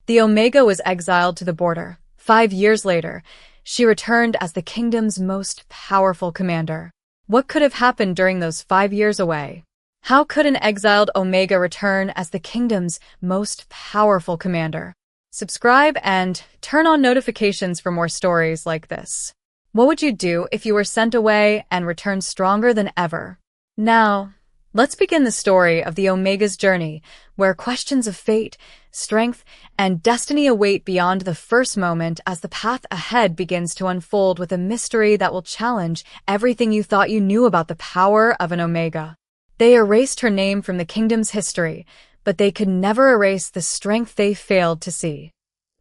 The Omega was exiled to the border. 5 years later, she returned as the kingdom's most powerful commander. What could have happened during those 5 years away? How could an exiled Omega return as the kingdom's most powerful commander? Subscribe and turn on notifications for more stories like this. What would you do if you were sent away and returned stronger than ever? Now, let's begin the story of the Omega's journey, where questions of fate, strength, and destiny await beyond the first moment as the path ahead begins to unfold with a mystery that will challenge everything you thought you knew about the power of an Omega. They erased her name from the kingdom's history, but they could never erase the strength they failed to see.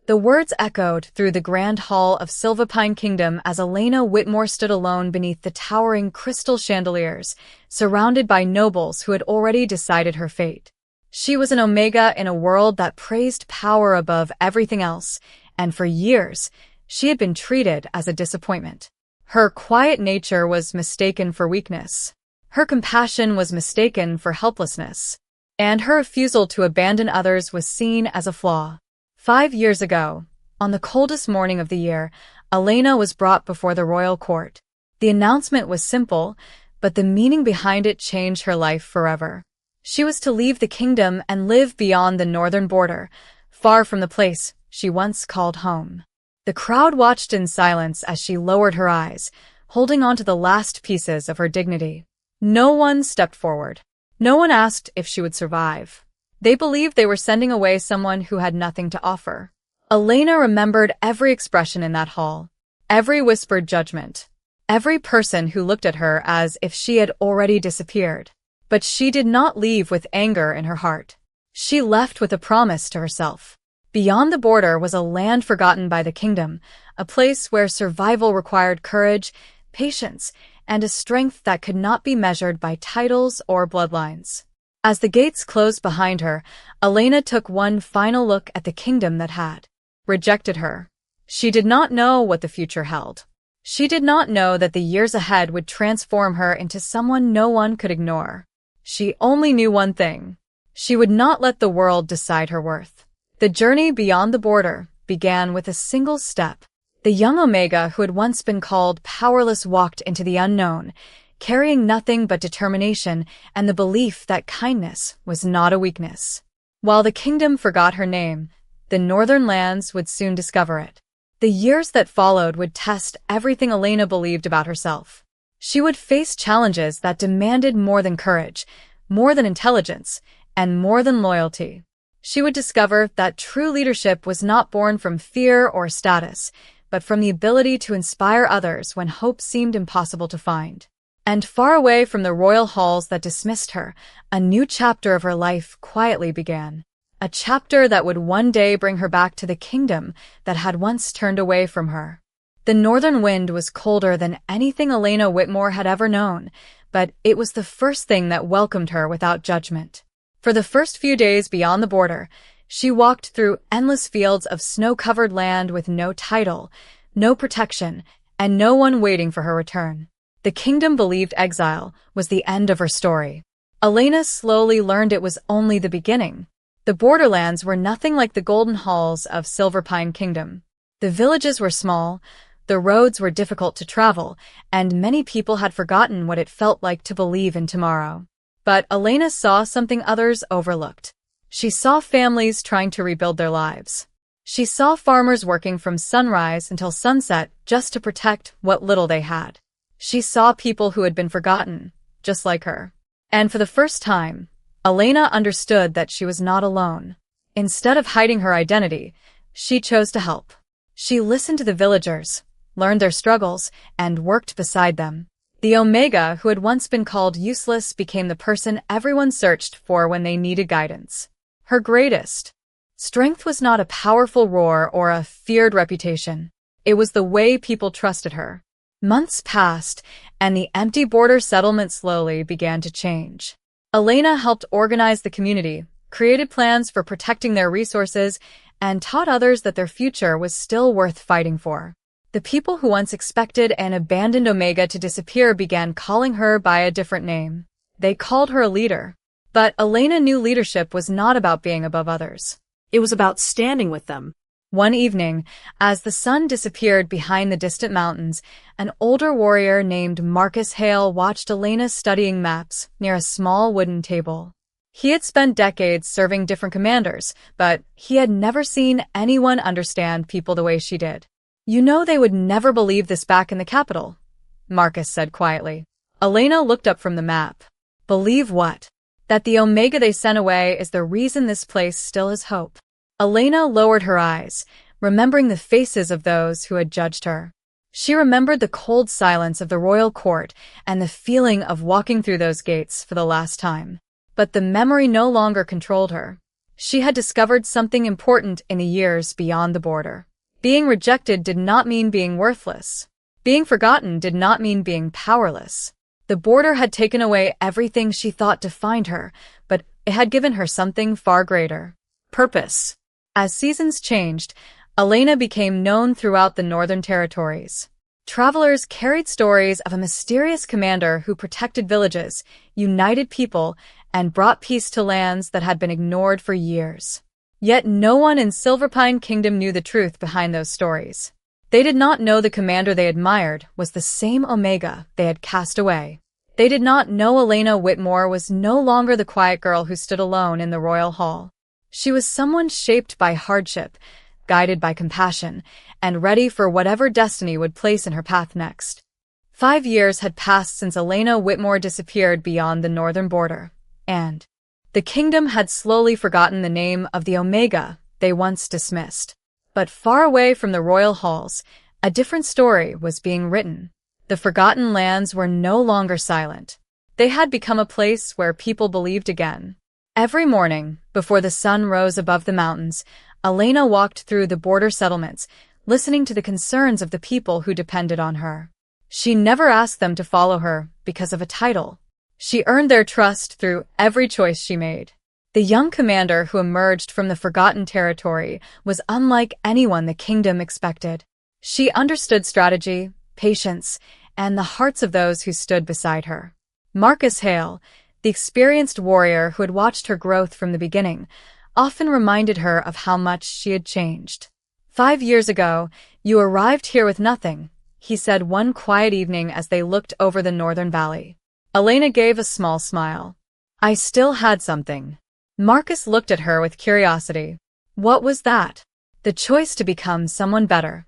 The words echoed through the grand hall of Silverpine Kingdom as Elena Whitmore stood alone beneath the towering crystal chandeliers, surrounded by nobles who had already decided her fate. She was an Omega in a world that praised power above everything else, and for years, she had been treated as a disappointment. Her quiet nature was mistaken for weakness. Her compassion was mistaken for helplessness. And her refusal to abandon others was seen as a flaw. 5 years ago, on the coldest morning of the year, Elena was brought before the royal court. The announcement was simple, but the meaning behind it changed her life forever. She was to leave the kingdom and live beyond the northern border, far from the place she once called home. The crowd watched in silence as she lowered her eyes, holding on to the last pieces of her dignity. No one stepped forward. No one asked if she would survive. They believed they were sending away someone who had nothing to offer. Elena remembered every expression in that hall, every whispered judgment, every person who looked at her as if she had already disappeared. But she did not leave with anger in her heart. She left with a promise to herself. Beyond the border was a land forgotten by the kingdom, a place where survival required courage, patience, and a strength that could not be measured by titles or bloodlines. As the gates closed behind her, Elena took one final look at the kingdom that had rejected her. She did not know what the future held. She did not know that the years ahead would transform her into someone no one could ignore. She only knew one thing. She would not let the world decide her worth. The journey beyond the border began with a single step. The young Omega who had once been called powerless walked into the unknown, carrying nothing but determination and the belief that kindness was not a weakness. While the kingdom forgot her name, the northern lands would soon discover it. The years that followed would test everything Elena believed about herself. She would face challenges that demanded more than courage, more than intelligence, and more than loyalty. She would discover that true leadership was not born from fear or status, but from the ability to inspire others when hope seemed impossible to find. And far away from the royal halls that dismissed her, a new chapter of her life quietly began. A chapter that would one day bring her back to the kingdom that had once turned away from her. The northern wind was colder than anything Elena Whitmore had ever known, but it was the first thing that welcomed her without judgment. For the first few days beyond the border, she walked through endless fields of snow-covered land with no title, no protection, and no one waiting for her return. The kingdom believed exile was the end of her story. Elena slowly learned it was only the beginning. The borderlands were nothing like the golden halls of Silverpine Kingdom. The villages were small, the roads were difficult to travel, and many people had forgotten what it felt like to believe in tomorrow. But Elena saw something others overlooked. She saw families trying to rebuild their lives. She saw farmers working from sunrise until sunset just to protect what little they had. She saw people who had been forgotten, just like her. And for the first time, Elena understood that she was not alone. Instead of hiding her identity, she chose to help. She listened to the villagers, learned their struggles, and worked beside them. The Omega, who had once been called useless, became the person everyone searched for when they needed guidance. Her greatest strength was not a powerful roar or a feared reputation. It was the way people trusted her. Months passed, and the empty border settlement slowly began to change. Elena helped organize the community, created plans for protecting their resources, and taught others that their future was still worth fighting for. The people who once expected an abandoned Omega to disappear began calling her by a different name. They called her a leader. But Elena knew leadership was not about being above others. It was about standing with them. One evening, as the sun disappeared behind the distant mountains, an older warrior named Marcus Hale watched Elena studying maps near a small wooden table. He had spent decades serving different commanders, but he had never seen anyone understand people the way she did. "You know they would never believe this back in the capital," Marcus said quietly. Elena looked up from the map. "Believe what?" "That the Omega they sent away is the reason this place still has hope." Elena lowered her eyes, remembering the faces of those who had judged her. She remembered the cold silence of the royal court and the feeling of walking through those gates for the last time. But the memory no longer controlled her. She had discovered something important in the years beyond the border. Being rejected did not mean being worthless. Being forgotten did not mean being powerless. The border had taken away everything she thought defined her, but it had given her something far greater: purpose. As seasons changed, Elena became known throughout the Northern Territories. Travelers carried stories of a mysterious commander who protected villages, united people, and brought peace to lands that had been ignored for years. Yet no one in Silverpine Kingdom knew the truth behind those stories. They did not know the commander they admired was the same Omega they had cast away. They did not know Elena Whitmore was no longer the quiet girl who stood alone in the royal hall. She was someone shaped by hardship, guided by compassion, and ready for whatever destiny would place in her path next. 5 years had passed since Elena Whitmore disappeared beyond the northern border, and the kingdom had slowly forgotten the name of the Omega they once dismissed. But far away from the royal halls, a different story was being written. The forgotten lands were no longer silent. They had become a place where people believed again. Every morning, before the sun rose above the mountains, Elena walked through the border settlements, listening to the concerns of the people who depended on her. She never asked them to follow her because of a title. She earned their trust through every choice she made. The young commander who emerged from the forgotten territory was unlike anyone the kingdom expected. She understood strategy, patience, and the hearts of those who stood beside her. Marcus Hale, the experienced warrior who had watched her growth from the beginning, often reminded her of how much she had changed. 5 years ago, you arrived here with nothing, he said one quiet evening as they looked over the northern valley. Elena gave a small smile. I still had something. Marcus looked at her with curiosity. What was that? The choice to become someone better.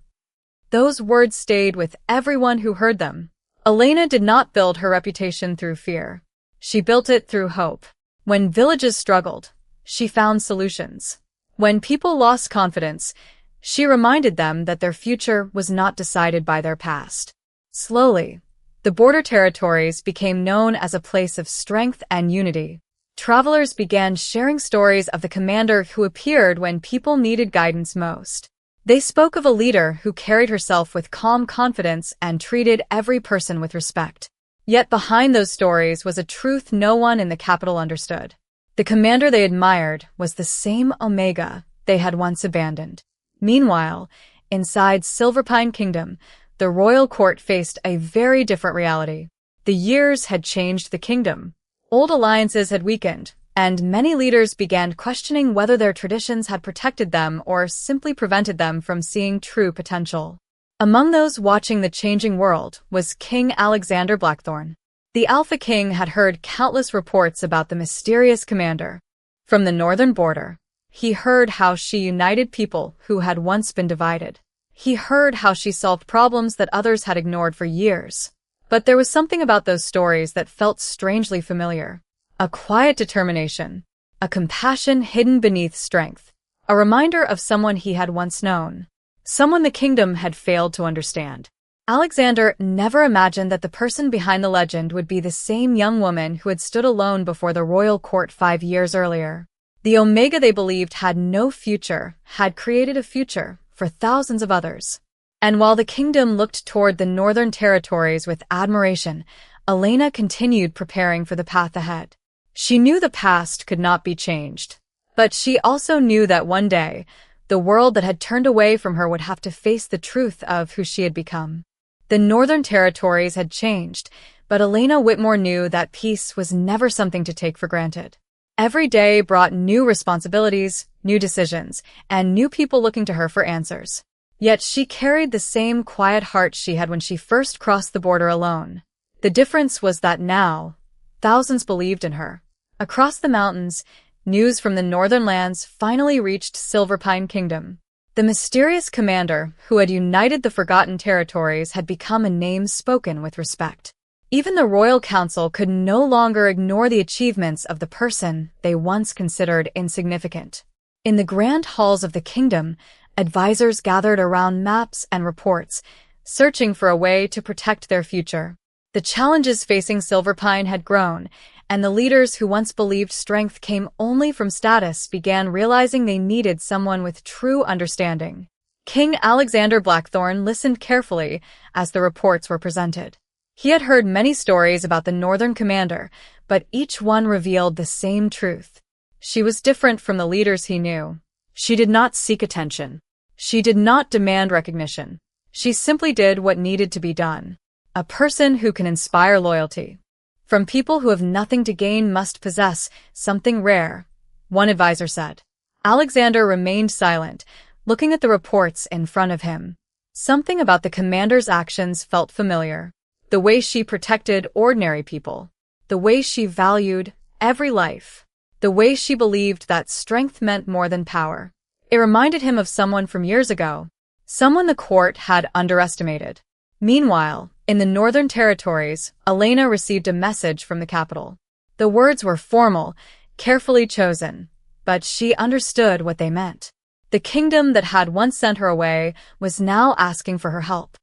Those words stayed with everyone who heard them. Elena did not build her reputation through fear. She built it through hope. When villages struggled, she found solutions. When people lost confidence, she reminded them that their future was not decided by their past. Slowly, the border territories became known as a place of strength and unity. Travelers began sharing stories of the commander who appeared when people needed guidance most. They spoke of a leader who carried herself with calm confidence and treated every person with respect. Yet behind those stories was a truth no one in the capital understood. The commander they admired was the same Omega they had once abandoned. Meanwhile, inside Silverpine Kingdom, the royal court faced a very different reality. The years had changed the kingdom. Old alliances had weakened, and many leaders began questioning whether their traditions had protected them or simply prevented them from seeing true potential. Among those watching the changing world was King Alexander Blackthorn. The Alpha King had heard countless reports about the mysterious commander. From the northern border, he heard how she united people who had once been divided. He heard how she solved problems that others had ignored for years. But there was something about those stories that felt strangely familiar. A quiet determination, a compassion hidden beneath strength, a reminder of someone he had once known. Someone the kingdom had failed to understand. Alexander never imagined that the person behind the legend would be the same young woman who had stood alone before the royal court 5 years earlier. The Omega they believed had no future had created a future for thousands of others. And while the kingdom looked toward the northern territories with admiration, Elena continued preparing for the path ahead. She knew the past could not be changed, but she also knew that one day, the world that had turned away from her would have to face the truth of who she had become. The northern territories had changed, but Elena Whitmore knew that peace was never something to take for granted. Every day brought new responsibilities, new decisions, and new people looking to her for answers. Yet she carried the same quiet heart she had when she first crossed the border alone. The difference was that now, thousands believed in her. Across the mountains, news from the northern lands finally reached Silverpine Kingdom. The mysterious commander who had united the forgotten territories had become a name spoken with respect. Even the royal council could no longer ignore the achievements of the person they once considered insignificant. In the grand halls of the kingdom, advisors gathered around maps and reports, searching for a way to protect their future. The challenges facing Silverpine had grown, and the leaders who once believed strength came only from status began realizing they needed someone with true understanding. King Alexander Blackthorn listened carefully as the reports were presented. He had heard many stories about the northern commander, but each one revealed the same truth. She was different from the leaders he knew. She did not seek attention. She did not demand recognition. She simply did what needed to be done. A person who can inspire loyalty. From people who have nothing to gain must possess something rare, one advisor said. Alexander remained silent, looking at the reports in front of him. Something about the commander's actions felt familiar. The way she protected ordinary people. The way she valued every life. The way she believed that strength meant more than power. It reminded him of someone from years ago. Someone the court had underestimated. Meanwhile, in the Northern Territories, Elena received a message from the capital. The words were formal, carefully chosen, but she understood what they meant. The kingdom that had once sent her away was now asking for her help.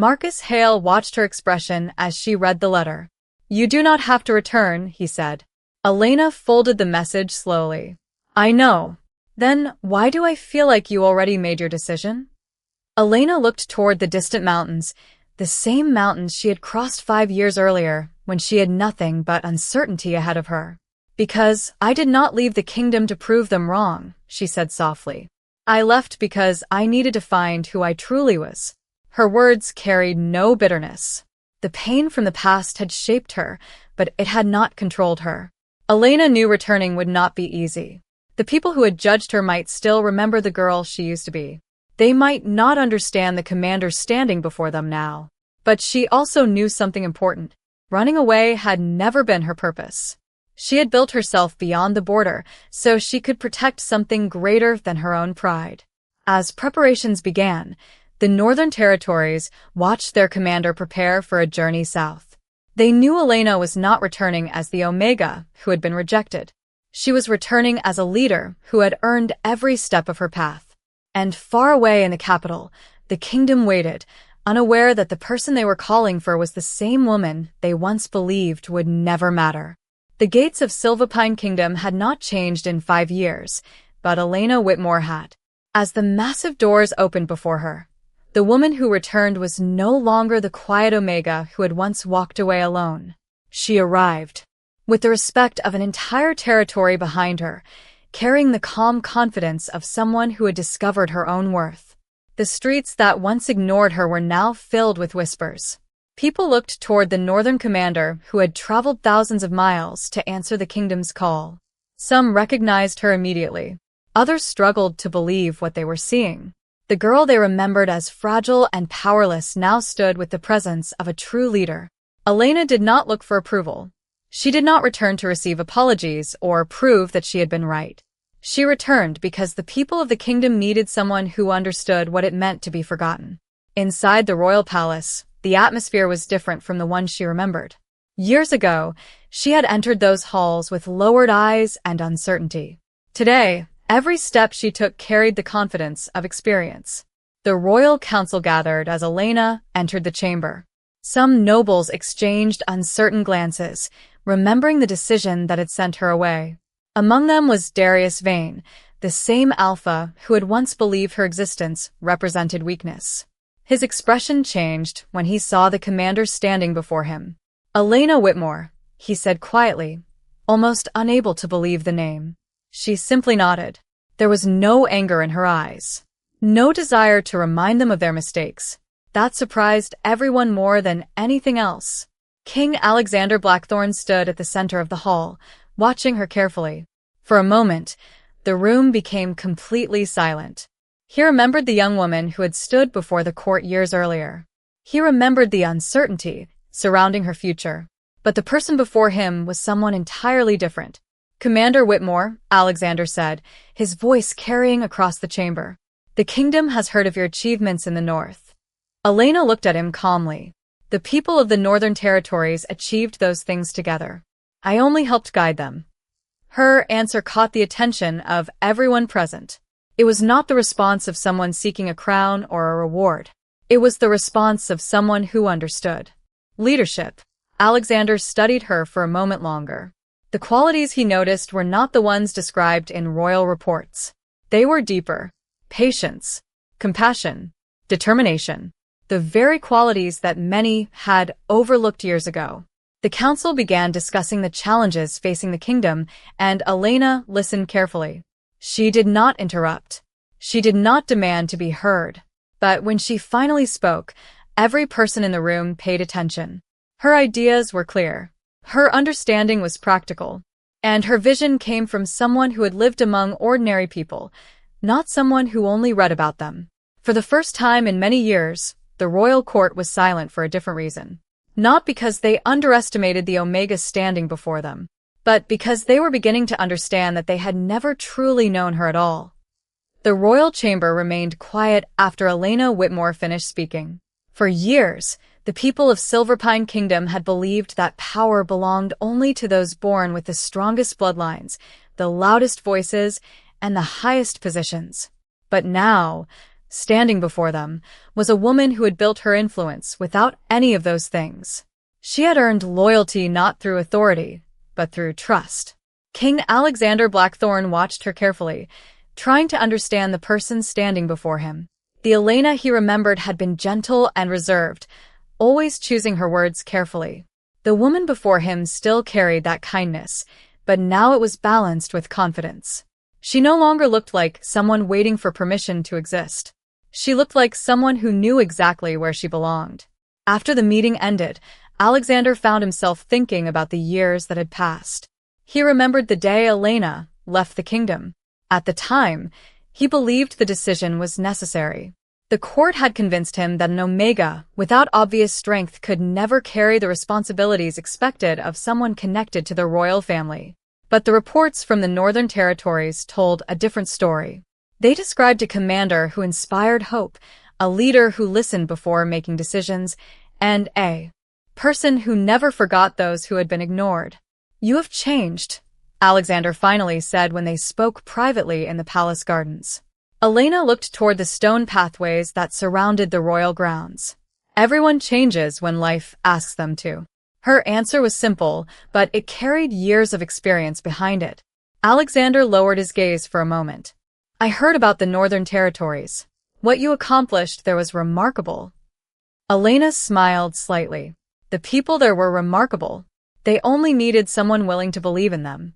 Marcus Hale watched her expression as she read the letter. "You do not have to return," he said. Elena folded the message slowly. "I know. Then why do I feel like you already made your decision?" Elena looked toward the distant mountains, the same mountains she had crossed 5 years earlier, when she had nothing but uncertainty ahead of her. "Because I did not leave the kingdom to prove them wrong," she said softly. "I left because I needed to find who I truly was." Her words carried no bitterness. The pain from the past had shaped her, but it had not controlled her. Elena knew returning would not be easy. The people who had judged her might still remember the girl she used to be. They might not understand the commander standing before them now. But she also knew something important. Running away had never been her purpose. She had built herself beyond the border so she could protect something greater than her own pride. As preparations began, the Northern Territories watched their commander prepare for a journey south. They knew Elena was not returning as the Omega who had been rejected. She was returning as a leader who had earned every step of her path. And far away in the capital, the kingdom waited, unaware that the person they were calling for was the same woman they once believed would never matter. The gates of Silverpine Kingdom had not changed in 5 years, but Elena Whitmore had. As the massive doors opened before her, the woman who returned was no longer the quiet Omega who had once walked away alone. She arrived, with the respect of an entire territory behind her, carrying the calm confidence of someone who had discovered her own worth. The streets that once ignored her were now filled with whispers. People looked toward the northern commander who had traveled thousands of miles to answer the kingdom's call. Some recognized her immediately. Others struggled to believe what they were seeing. The girl they remembered as fragile and powerless now stood with the presence of a true leader. Elena did not look for approval. She did not return to receive apologies or prove that she had been right. She returned because the people of the kingdom needed someone who understood what it meant to be forgotten. Inside the royal palace, the atmosphere was different from the one she remembered. Years ago, she had entered those halls with lowered eyes and uncertainty. Today, every step she took carried the confidence of experience. The royal council gathered as Elena entered the chamber. Some nobles exchanged uncertain glances, remembering the decision that had sent her away. Among them was Darius Vane, the same alpha who had once believed her existence represented weakness. His expression changed when he saw the commander standing before him. "Elena Whitmore," he said quietly, almost unable to believe the name. She simply nodded. There was no anger in her eyes. No desire to remind them of their mistakes. That surprised everyone more than anything else. King Alexander Blackthorn stood at the center of the hall, watching her carefully. For a moment, the room became completely silent. He remembered the young woman who had stood before the court years earlier. He remembered the uncertainty surrounding her future. But the person before him was someone entirely different. "Commander Whitmore," Alexander said, his voice carrying across the chamber. "The kingdom has heard of your achievements in the north." Elena looked at him calmly. "The people of the Northern Territories achieved those things together. I only helped guide them." Her answer caught the attention of everyone present. It was not the response of someone seeking a crown or a reward. It was the response of someone who understood. Leadership. Alexander studied her for a moment longer. The qualities he noticed were not the ones described in royal reports. They were deeper. Patience, compassion, determination. The very qualities that many had overlooked years ago. The council began discussing the challenges facing the kingdom, and Elena listened carefully. She did not interrupt. She did not demand to be heard. But when she finally spoke, every person in the room paid attention. Her ideas were clear. Her understanding was practical. And her vision came from someone who had lived among ordinary people, not someone who only read about them. For the first time in many years, the royal court was silent for a different reason. Not because they underestimated the Omegas standing before them, but because they were beginning to understand that they had never truly known her at all. The royal chamber remained quiet after Elena Whitmore finished speaking. For years, the people of Silverpine Kingdom had believed that power belonged only to those born with the strongest bloodlines, the loudest voices, and the highest positions. But now, standing before them, was a woman who had built her influence without any of those things. She had earned loyalty not through authority, but through trust. King Alexander Blackthorn watched her carefully, trying to understand the person standing before him. The Elena he remembered had been gentle and reserved, always choosing her words carefully. The woman before him still carried that kindness, but now it was balanced with confidence. She no longer looked like someone waiting for permission to exist. She looked like someone who knew exactly where she belonged. After the meeting ended, Alexander found himself thinking about the years that had passed. He remembered the day Elena left the kingdom. At the time, he believed the decision was necessary. The court had convinced him that an Omega without obvious strength could never carry the responsibilities expected of someone connected to the royal family. But the reports from the Northern Territories told a different story. They described a commander who inspired hope, a leader who listened before making decisions, and a person who never forgot those who had been ignored. "You have changed," Alexander finally said when they spoke privately in the palace gardens. Elena looked toward the stone pathways that surrounded the royal grounds. "Everyone changes when life asks them to." Her answer was simple, but it carried years of experience behind it. Alexander lowered his gaze for a moment. "I heard about the Northern Territories. What you accomplished there was remarkable." Elena smiled slightly. "The people there were remarkable. They only needed someone willing to believe in them."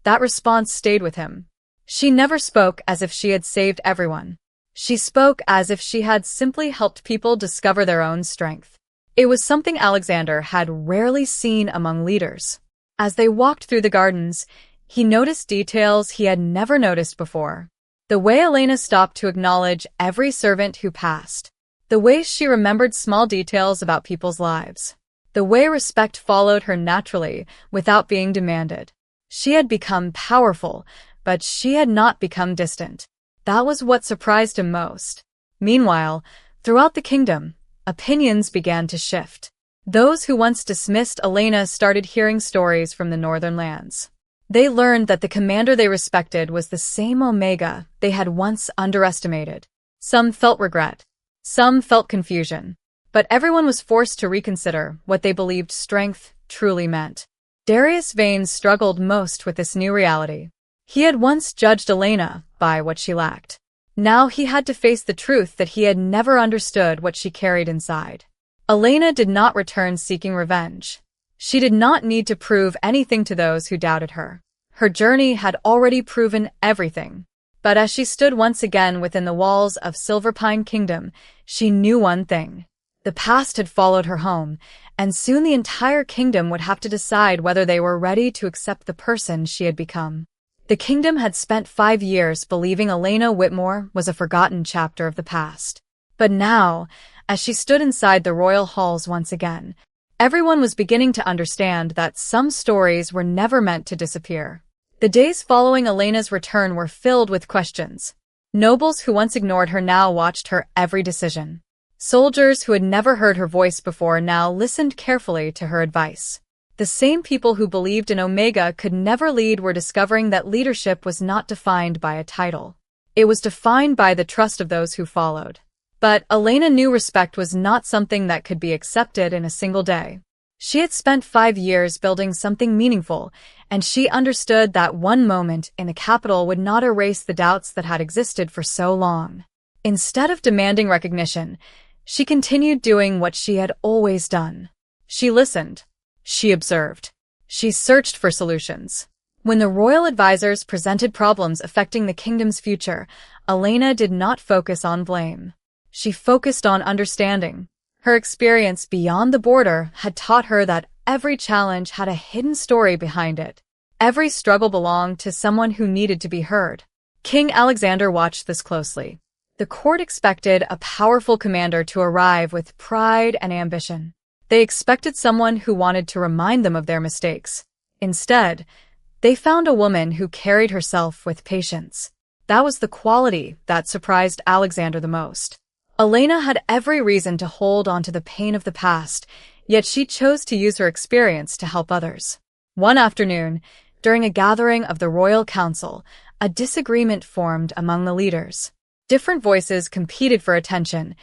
That response stayed with him. She never spoke as if she had saved everyone. She spoke as if she had simply helped people discover their own strength. It was something Alexander had rarely seen among leaders. As they walked through the gardens, he noticed details he had never noticed before. The way Elena stopped to acknowledge every servant who passed. The way she remembered small details about people's lives. The way respect followed her naturally, without being demanded. She had become powerful, but she had not become distant. That was what surprised him most. Meanwhile, throughout the kingdom, opinions began to shift. Those who once dismissed Elena started hearing stories from the northern lands. They learned that the commander they respected was the same Omega they had once underestimated. Some felt regret. Some felt confusion. But everyone was forced to reconsider what they believed strength truly meant. Darius Vane struggled most with this new reality. He had once judged Elena by what she lacked. Now he had to face the truth that he had never understood what she carried inside. Elena did not return seeking revenge. She did not need to prove anything to those who doubted her. Her journey had already proven everything. But as she stood once again within the walls of Silverpine Kingdom, she knew one thing. The past had followed her home, and soon the entire kingdom would have to decide whether they were ready to accept the person she had become. The kingdom had spent 5 years believing Elena Whitmore was a forgotten chapter of the past. But now, as she stood inside the royal halls once again, everyone was beginning to understand that some stories were never meant to disappear. The days following Elena's return were filled with questions. Nobles who once ignored her now watched her every decision. Soldiers who had never heard her voice before now listened carefully to her advice. The same people who believed in Omega could never lead were discovering that leadership was not defined by a title. It was defined by the trust of those who followed. But Elena knew respect was not something that could be accepted in a single day. She had spent 5 years building something meaningful, and she understood that one moment in the capital would not erase the doubts that had existed for so long. Instead of demanding recognition, she continued doing what she had always done. She listened. She observed. She searched for solutions. When the royal advisors presented problems affecting the kingdom's future, Elena did not focus on blame. She focused on understanding. Her experience beyond the border had taught her that every challenge had a hidden story behind it. Every struggle belonged to someone who needed to be heard. King Alexander watched this closely. The court expected a powerful commander to arrive with pride and ambition. They expected someone who wanted to remind them of their mistakes. Instead, they found a woman who carried herself with patience. That was the quality that surprised Alexander the most. Elena had every reason to hold on to the pain of the past, yet she chose to use her experience to help others. One afternoon, during a gathering of the royal council, a disagreement formed among the leaders. Different voices competed for attention,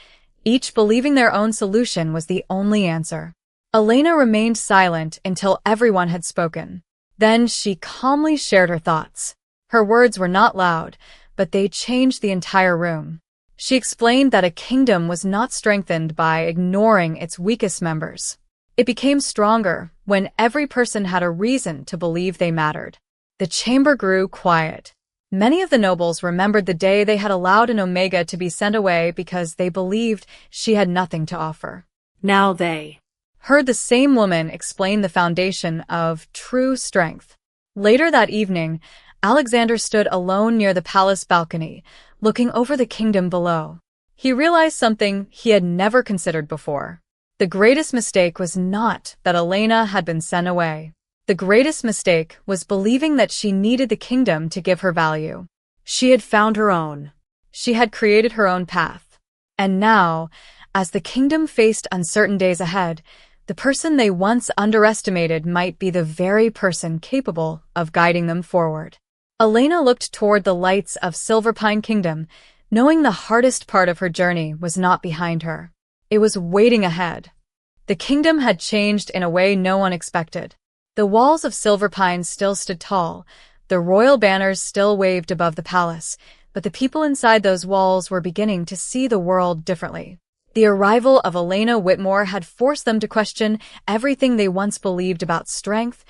each believing their own solution was the only answer. Elena remained silent until everyone had spoken. Then she calmly shared her thoughts. Her words were not loud, but they changed the entire room. She explained that a kingdom was not strengthened by ignoring its weakest members. It became stronger when every person had a reason to believe they mattered. The chamber grew quiet. Many of the nobles remembered the day they had allowed an Omega to be sent away because they believed she had nothing to offer. Now they heard the same woman explain the foundation of true strength. Later that evening, Alexander stood alone near the palace balcony, looking over the kingdom below. He realized something he had never considered before. The greatest mistake was not that Elena had been sent away. The greatest mistake was believing that she needed the kingdom to give her value. She had found her own. She had created her own path. And now, as the kingdom faced uncertain days ahead, the person they once underestimated might be the very person capable of guiding them forward. Elena looked toward the lights of Silverpine Kingdom, knowing the hardest part of her journey was not behind her. It was waiting ahead. The kingdom had changed in a way no one expected. The walls of Silverpine still stood tall, the royal banners still waved above the palace, but the people inside those walls were beginning to see the world differently. The arrival of Elena Whitmore had forced them to question everything they once believed about strength,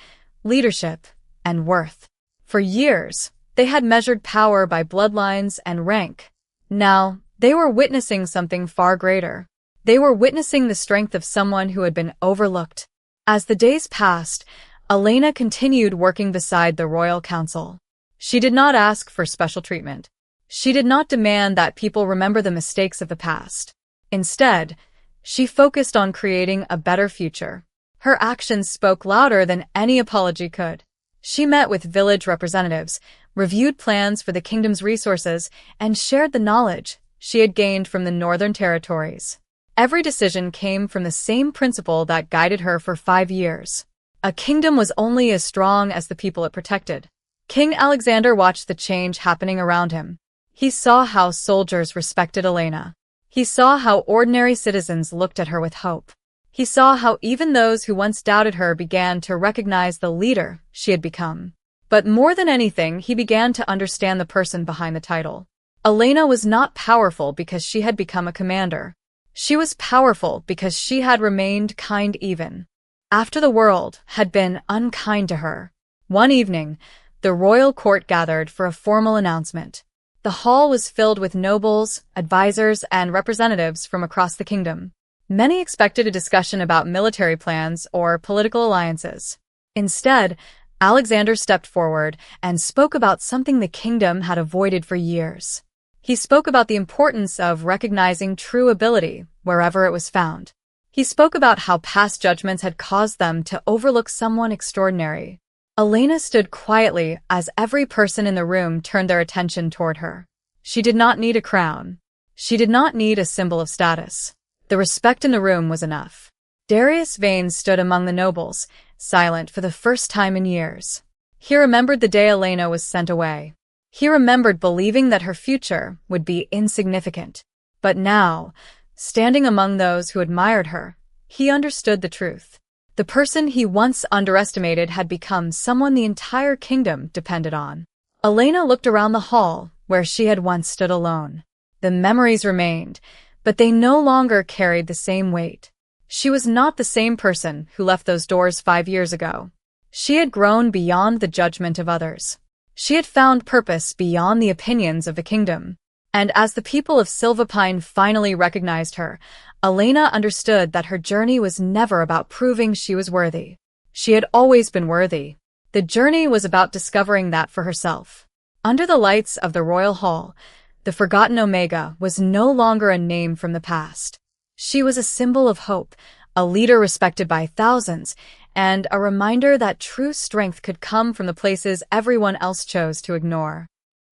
leadership, and worth. For years, they had measured power by bloodlines and rank. Now, they were witnessing something far greater. They were witnessing the strength of someone who had been overlooked. As the days passed, Elena continued working beside the royal council. She did not ask for special treatment. She did not demand that people remember the mistakes of the past. Instead, she focused on creating a better future. Her actions spoke louder than any apology could. She met with village representatives, reviewed plans for the kingdom's resources, and shared the knowledge she had gained from the northern territories. Every decision came from the same principle that guided her for 5 years. A kingdom was only as strong as the people it protected. King Alexander watched the change happening around him. He saw how soldiers respected Elena. He saw how ordinary citizens looked at her with hope. He saw how even those who once doubted her began to recognize the leader she had become. But more than anything, he began to understand the person behind the title. Elena was not powerful because she had become a commander. She was powerful because she had remained kind even after the world had been unkind to her. One evening, the royal court gathered for a formal announcement. The hall was filled with nobles, advisors, and representatives from across the kingdom. Many expected a discussion about military plans or political alliances. Instead, Alexander stepped forward and spoke about something the kingdom had avoided for years. He spoke about the importance of recognizing true ability wherever it was found. He spoke about how past judgments had caused them to overlook someone extraordinary. Elena stood quietly as every person in the room turned their attention toward her. She did not need a crown. She did not need a symbol of status. The respect in the room was enough. Darius Vane stood among the nobles, silent for the first time in years. He remembered the day Elena was sent away. He remembered believing that her future would be insignificant. But now, standing among those who admired her, he understood the truth. The person he once underestimated had become someone the entire kingdom depended on. Elena looked around the hall where she had once stood alone. The memories remained, but they no longer carried the same weight. She was not the same person who left those doors 5 years ago. She had grown beyond the judgment of others. She had found purpose beyond the opinions of the kingdom. And as the people of Silverpine finally recognized her, Elena understood that her journey was never about proving she was worthy. She had always been worthy. The journey was about discovering that for herself. Under the lights of the royal hall, the forgotten Omega was no longer a name from the past. She was a symbol of hope, a leader respected by thousands, and a reminder that true strength could come from the places everyone else chose to ignore.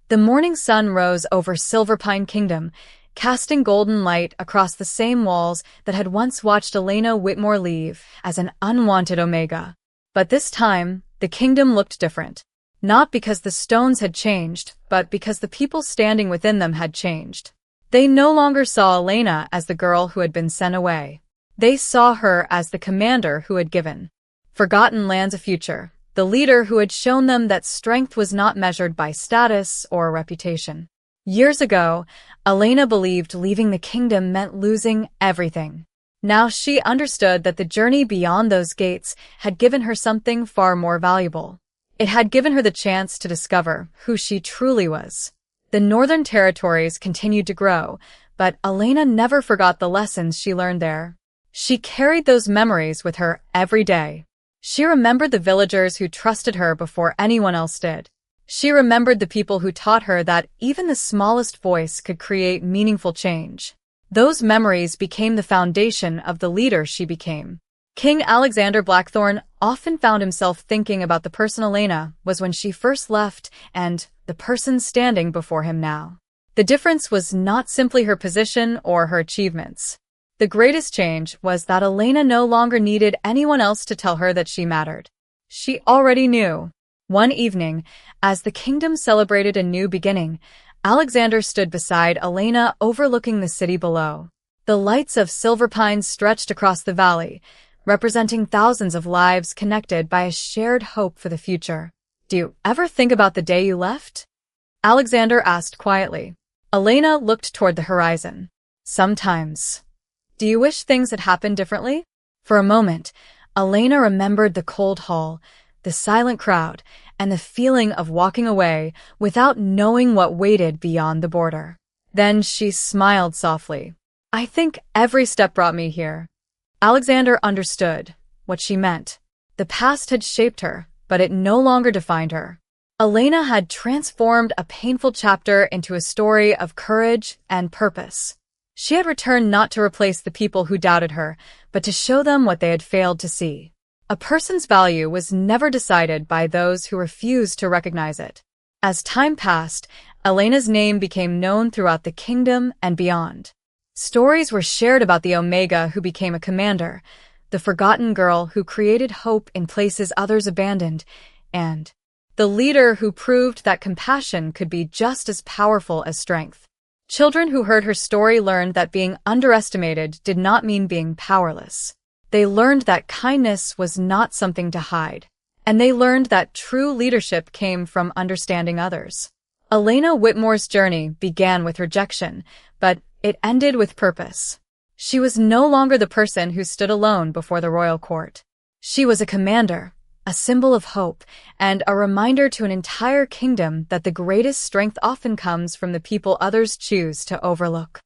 The morning sun rose over Silverpine Kingdom, casting golden light across the same walls that had once watched Elena Whitmore leave as an unwanted Omega. But this time, the kingdom looked different. Not because the stones had changed, but because the people standing within them had changed. They no longer saw Elena as the girl who had been sent away. They saw her as the commander who had given Forgotten Lands a future, the leader who had shown them that strength was not measured by status or reputation. Years ago, Elena believed leaving the kingdom meant losing everything. Now she understood that the journey beyond those gates had given her something far more valuable. It had given her the chance to discover who she truly was. The Northern Territories continued to grow, but Elena never forgot the lessons she learned there. She carried those memories with her every day. She remembered the villagers who trusted her before anyone else did. She remembered the people who taught her that even the smallest voice could create meaningful change. Those memories became the foundation of the leader she became. King Alexander Blackthorn often found himself thinking about the person Elena was when she first left and the person standing before him now. The difference was not simply her position or her achievements. The greatest change was that Elena no longer needed anyone else to tell her that she mattered. She already knew. One evening, as the kingdom celebrated a new beginning, Alexander stood beside Elena overlooking the city below. The lights of Silverpine stretched across the valley, representing thousands of lives connected by a shared hope for the future. "Do you ever think about the day you left?" Alexander asked quietly. Elena looked toward the horizon. "Sometimes." "Do you wish things had happened differently?" For a moment, Elena remembered the cold hall, the silent crowd, and the feeling of walking away without knowing what waited beyond the border. Then she smiled softly. "I think every step brought me here." Alexander understood what she meant. The past had shaped her, but it no longer defined her. Elena had transformed a painful chapter into a story of courage and purpose. She had returned not to replace the people who doubted her, but to show them what they had failed to see. A person's value was never decided by those who refused to recognize it. As time passed, Elena's name became known throughout the kingdom and beyond. Stories were shared about the Omega who became a commander, the forgotten girl who created hope in places others abandoned, and the leader who proved that compassion could be just as powerful as strength. Children who heard her story learned that being underestimated did not mean being powerless. They learned that kindness was not something to hide, and they learned that true leadership came from understanding others. Elena Whitmore's journey began with rejection, but it ended with purpose. She was no longer the person who stood alone before the royal court. She was a commander, a symbol of hope, and a reminder to an entire kingdom that the greatest strength often comes from the people others choose to overlook.